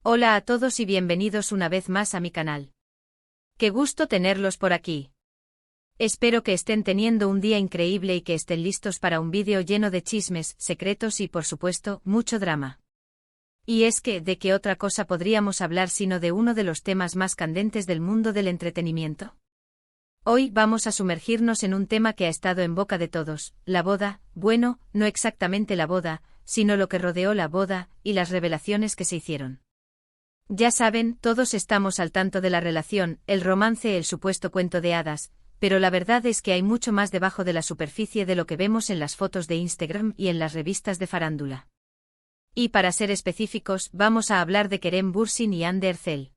Hola a todos y bienvenidos una vez más a mi canal. Qué gusto tenerlos por aquí. Espero que estén teniendo un día increíble y que estén listos para un vídeo lleno de chismes, secretos y por supuesto, mucho drama. Y es que, ¿de qué otra cosa podríamos hablar sino de uno de los temas más candentes del mundo del entretenimiento? Hoy vamos a sumergirnos en un tema que ha estado en boca de todos, la boda, bueno, no exactamente la boda, sino lo que rodeó la boda y las revelaciones que se hicieron. Ya saben, todos estamos al tanto de la relación, el romance, el supuesto cuento de hadas, pero la verdad es que hay mucho más debajo de la superficie de lo que vemos en las fotos de Instagram y en las revistas de farándula. Y para ser específicos, vamos a hablar de Kerem Bürsin y Hande Erçel.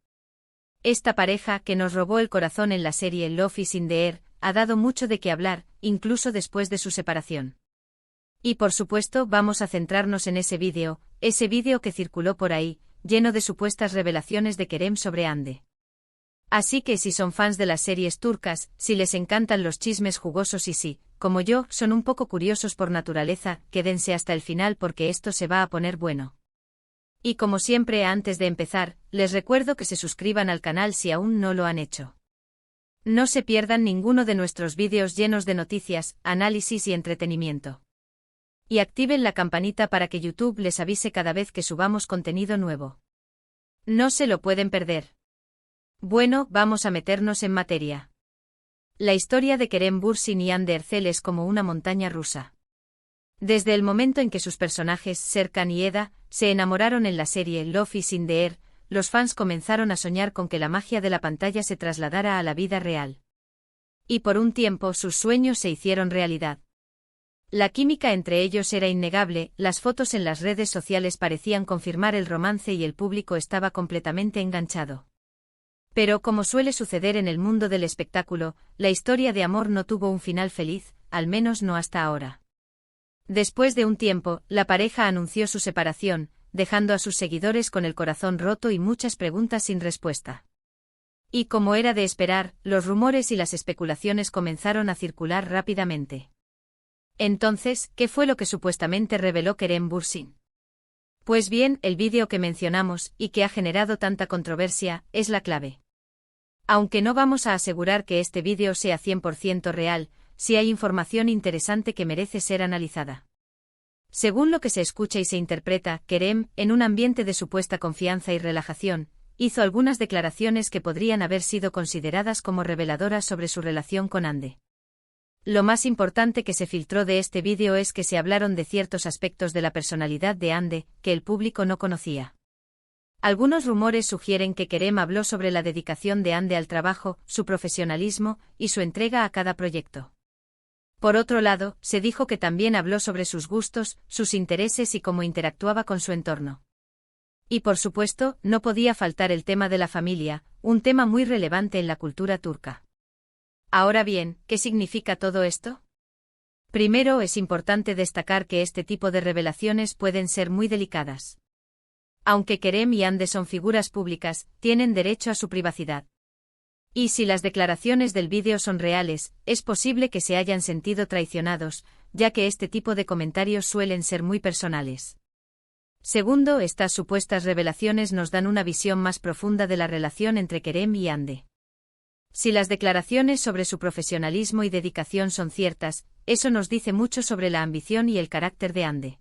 Esta pareja, que nos robó el corazón en la serie Love is in the Air, ha dado mucho de qué hablar, incluso después de su separación. Y por supuesto vamos a centrarnos en ese vídeo que circuló por ahí, lleno de supuestas revelaciones de Kerem sobre Hande. Así que si son fans de las series turcas, si les encantan los chismes jugosos y si, como yo, son un poco curiosos por naturaleza, quédense hasta el final porque esto se va a poner bueno. Y como siempre, antes de empezar, les recuerdo que se suscriban al canal si aún no lo han hecho. No se pierdan ninguno de nuestros vídeos llenos de noticias, análisis y entretenimiento. Y activen la campanita para que YouTube les avise cada vez que subamos contenido nuevo. No se lo pueden perder. Bueno, vamos a meternos en materia. La historia de Kerem Bürsin y Hande Erçel es como una montaña rusa. Desde el momento en que sus personajes, Serkan y Eda, se enamoraron en la serie Love is in the Air, los fans comenzaron a soñar con que la magia de la pantalla se trasladara a la vida real. Y por un tiempo sus sueños se hicieron realidad. La química entre ellos era innegable, las fotos en las redes sociales parecían confirmar el romance y el público estaba completamente enganchado. Pero como suele suceder en el mundo del espectáculo, la historia de amor no tuvo un final feliz, al menos no hasta ahora. Después de un tiempo, la pareja anunció su separación, dejando a sus seguidores con el corazón roto y muchas preguntas sin respuesta. Y como era de esperar, los rumores y las especulaciones comenzaron a circular rápidamente. Entonces, ¿qué fue lo que supuestamente reveló Kerem Bürsin? Pues bien, el vídeo que mencionamos, y que ha generado tanta controversia, es la clave. Aunque no vamos a asegurar que este vídeo sea 100% real, sí hay información interesante que merece ser analizada. Según lo que se escucha y se interpreta, Kerem, en un ambiente de supuesta confianza y relajación, hizo algunas declaraciones que podrían haber sido consideradas como reveladoras sobre su relación con Hande. Lo más importante que se filtró de este vídeo es que se hablaron de ciertos aspectos de la personalidad de Hande, que el público no conocía. Algunos rumores sugieren que Kerem habló sobre la dedicación de Hande al trabajo, su profesionalismo, y su entrega a cada proyecto. Por otro lado, se dijo que también habló sobre sus gustos, sus intereses y cómo interactuaba con su entorno. Y por supuesto, no podía faltar el tema de la familia, un tema muy relevante en la cultura turca. Ahora bien, ¿qué significa todo esto? Primero, es importante destacar que este tipo de revelaciones pueden ser muy delicadas. Aunque Kerem y Hande son figuras públicas, tienen derecho a su privacidad. Y si las declaraciones del vídeo son reales, es posible que se hayan sentido traicionados, ya que este tipo de comentarios suelen ser muy personales. Segundo, estas supuestas revelaciones nos dan una visión más profunda de la relación entre Kerem y Hande. Si las declaraciones sobre su profesionalismo y dedicación son ciertas, eso nos dice mucho sobre la ambición y el carácter de Hande.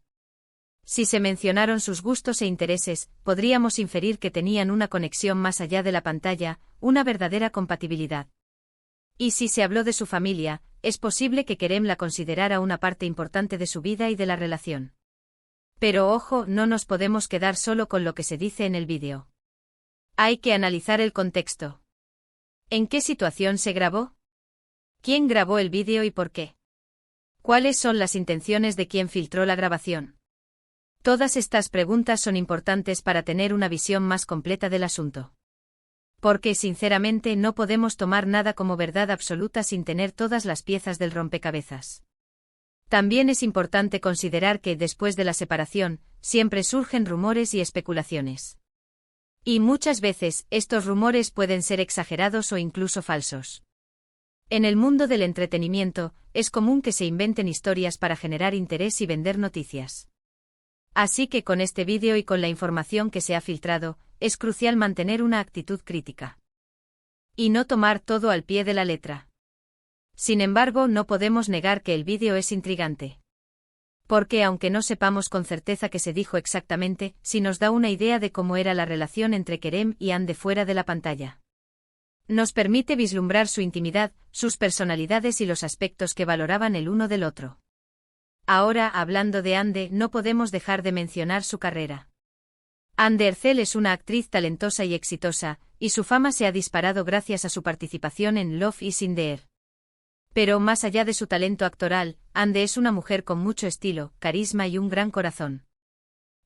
Si se mencionaron sus gustos e intereses, podríamos inferir que tenían una conexión más allá de la pantalla, una verdadera compatibilidad. Y si se habló de su familia, es posible que Kerem la considerara una parte importante de su vida y de la relación. Pero ojo, no nos podemos quedar solo con lo que se dice en el vídeo. Hay que analizar el contexto. ¿En qué situación se grabó? ¿Quién grabó el vídeo y por qué? ¿Cuáles son las intenciones de quien filtró la grabación? Todas estas preguntas son importantes para tener una visión más completa del asunto. Porque sinceramente no podemos tomar nada como verdad absoluta sin tener todas las piezas del rompecabezas. También es importante considerar que después de la separación, siempre surgen rumores y especulaciones. Y muchas veces, estos rumores pueden ser exagerados o incluso falsos. En el mundo del entretenimiento, es común que se inventen historias para generar interés y vender noticias. Así que con este vídeo y con la información que se ha filtrado, es crucial mantener una actitud crítica. Y no tomar todo al pie de la letra. Sin embargo, no podemos negar que el vídeo es intrigante. Porque aunque no sepamos con certeza qué se dijo exactamente, sí nos da una idea de cómo era la relación entre Kerem y Hande fuera de la pantalla. Nos permite vislumbrar su intimidad, sus personalidades y los aspectos que valoraban el uno del otro. Ahora, hablando de Hande, no podemos dejar de mencionar su carrera. Hande Erçel es una actriz talentosa y exitosa, y su fama se ha disparado gracias a su participación en Love is in the Air. Pero más allá de su talento actoral, Hande es una mujer con mucho estilo, carisma y un gran corazón.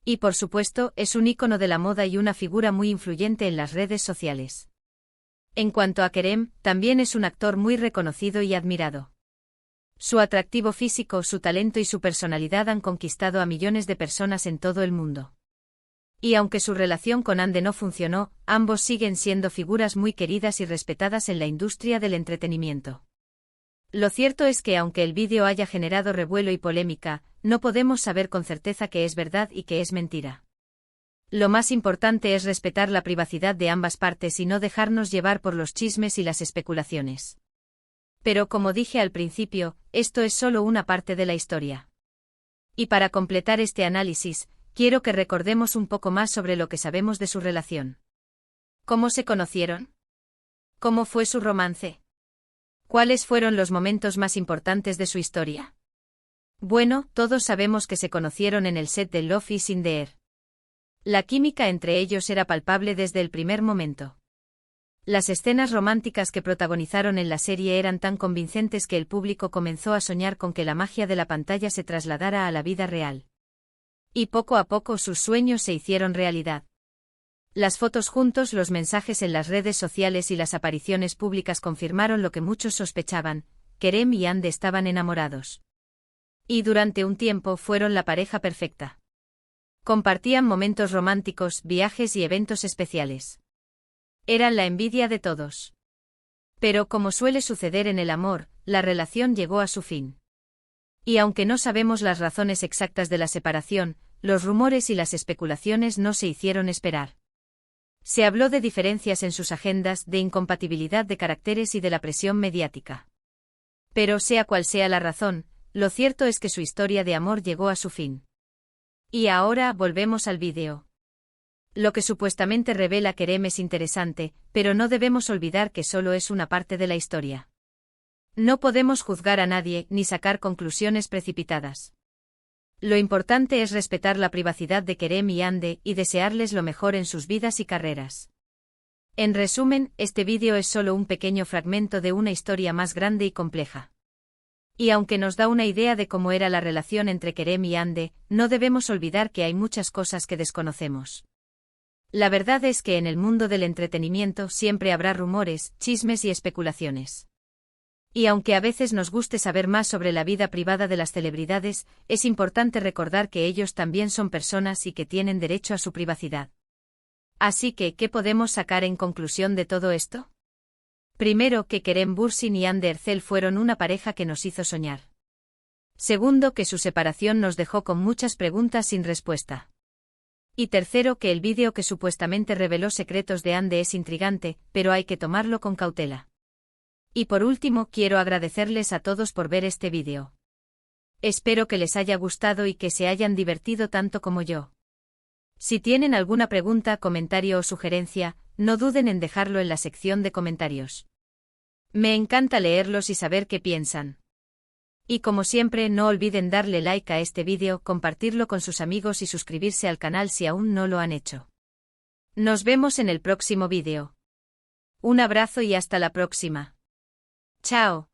Y por supuesto, es un ícono de la moda y una figura muy influyente en las redes sociales. En cuanto a Kerem, también es un actor muy reconocido y admirado. Su atractivo físico, su talento y su personalidad han conquistado a millones de personas en todo el mundo. Y aunque su relación con Hande no funcionó, ambos siguen siendo figuras muy queridas y respetadas en la industria del entretenimiento. Lo cierto es que aunque el vídeo haya generado revuelo y polémica, no podemos saber con certeza qué es verdad y qué es mentira. Lo más importante es respetar la privacidad de ambas partes y no dejarnos llevar por los chismes y las especulaciones. Pero como dije al principio, esto es solo una parte de la historia. Y para completar este análisis, quiero que recordemos un poco más sobre lo que sabemos de su relación. ¿Cómo se conocieron? ¿Cómo fue su romance? ¿Cuáles fueron los momentos más importantes de su historia? Bueno, todos sabemos que se conocieron en el set de Love is in the Air. La química entre ellos era palpable desde el primer momento. Las escenas románticas que protagonizaron en la serie eran tan convincentes que el público comenzó a soñar con que la magia de la pantalla se trasladara a la vida real. Y poco a poco sus sueños se hicieron realidad. Las fotos juntos, los mensajes en las redes sociales y las apariciones públicas confirmaron lo que muchos sospechaban: Kerem y Hande estaban enamorados. Y durante un tiempo fueron la pareja perfecta. Compartían momentos románticos, viajes y eventos especiales. Eran la envidia de todos. Pero como suele suceder en el amor, la relación llegó a su fin. Y aunque no sabemos las razones exactas de la separación, los rumores y las especulaciones no se hicieron esperar. Se habló de diferencias en sus agendas, de incompatibilidad de caracteres y de la presión mediática. Pero sea cual sea la razón, lo cierto es que su historia de amor llegó a su fin. Y ahora volvemos al vídeo. Lo que supuestamente revela Kerem es interesante, pero no debemos olvidar que solo es una parte de la historia. No podemos juzgar a nadie ni sacar conclusiones precipitadas. Lo importante es respetar la privacidad de Kerem y Hande y desearles lo mejor en sus vidas y carreras. En resumen, este vídeo es solo un pequeño fragmento de una historia más grande y compleja. Y aunque nos da una idea de cómo era la relación entre Kerem y Hande, no debemos olvidar que hay muchas cosas que desconocemos. La verdad es que en el mundo del entretenimiento siempre habrá rumores, chismes y especulaciones. Y aunque a veces nos guste saber más sobre la vida privada de las celebridades, es importante recordar que ellos también son personas y que tienen derecho a su privacidad. Así que, ¿qué podemos sacar en conclusión de todo esto? Primero, que Kerem Bürsin y Hande Erçel fueron una pareja que nos hizo soñar. Segundo, que su separación nos dejó con muchas preguntas sin respuesta. Y tercero, que el vídeo que supuestamente reveló secretos de Hande es intrigante, pero hay que tomarlo con cautela. Y por último, quiero agradecerles a todos por ver este vídeo. Espero que les haya gustado y que se hayan divertido tanto como yo. Si tienen alguna pregunta, comentario o sugerencia, no duden en dejarlo en la sección de comentarios. Me encanta leerlos y saber qué piensan. Y como siempre, no olviden darle like a este vídeo, compartirlo con sus amigos y suscribirse al canal si aún no lo han hecho. Nos vemos en el próximo vídeo. Un abrazo y hasta la próxima. Chao.